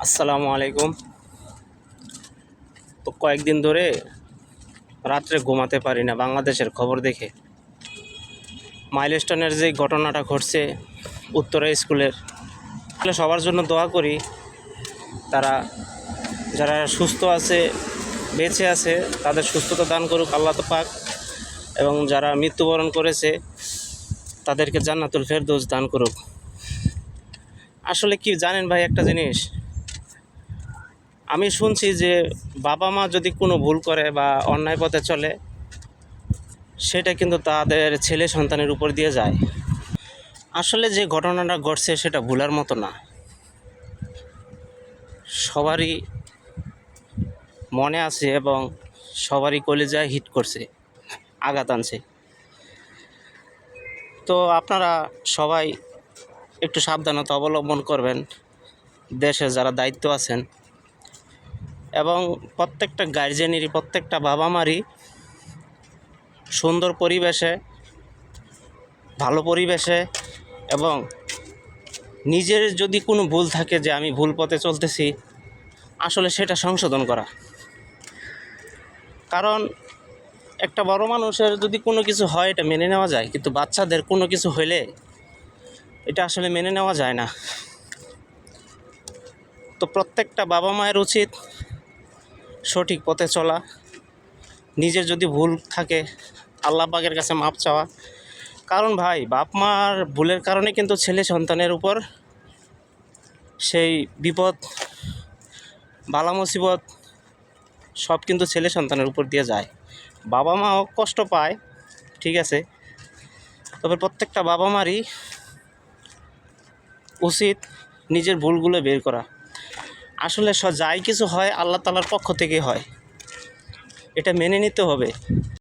আসসালামু আলাইকুম। তো কয়েকদিন ধরে রাত্রে ঘুমাতে পারি না বাংলাদেশের খবর দেখে। মাইলস্টোনের যে ঘটনাটা ঘটছে উত্তরা স্কুলের, সবার জন্য দোয়া করি। তারা যারা সুস্থ আছে, বেঁচে আছে, তাদের সুস্থতা দান করুক আল্লাহ পাক, এবং যারা মৃত্যুবরণ করেছে তাদেরকে জান্নাতুল ফেরদৌস দান করুক। আসলে কি জানেন ভাই, একটা জিনিস আমি শুনছি যে বাবা মা যদি কোনো ভুল করে বা অন্যায় পথে চলে, সেটা কিন্তু তাদের ছেলে সন্তানের উপর দিয়ে যায়। আসলে যে ঘটনাটা ঘটছে সেটা ভুলার মতো না। সবারই মনে আছে এবং সবারই কলিজায় হিট করছে, আঘাত আনছে। তো আপনারা সবাই একটু সাবধানতা অবলম্বন করবেন, দেশে যারা দায়িত্ব আছেন, এবং প্রত্যেকটা গার্জেনেরই, প্রত্যেকটা বাবা মারই সুন্দর পরিবেশে, ভালো পরিবেশে, এবং নিজের যদি কোনো ভুল থাকে যে আমি ভুল পথে চলতেছি, আসলে সেটা সংশোধন করা। কারণ একটা বড় মানুষের যদি কোনো কিছু হয় এটা মেনে নেওয়া যায়, কিন্তু বাচ্চাদের কোনো কিছু হইলে এটা আসলে মেনে নেওয়া যায় না। তো প্রত্যেকটা বাবা মায়ের উচিত সঠিক পথে চলা, নিজের যদি ভুল থাকে আল্লাহ পাকের কাছে মাপ চাওয়া। কারণ ভাই, বাপ মার ভুলের কারণে কিন্তু ছেলে সন্তানের উপর সেই বিপদ, বালা মুসিবত সব কিন্তু ছেলে সন্তানের উপর দিয়ে যায়। বাবা মাও কষ্ট পায়, ঠিক আছে, তবে প্রত্যেকটা বাবা মারই উচিত নিজের ভুলগুলো বের করা। আসলে যাই কিছু হয় আল্লাহ তাআলার পক্ষ থেকে হয়, এটা মেনে নিতে হবে।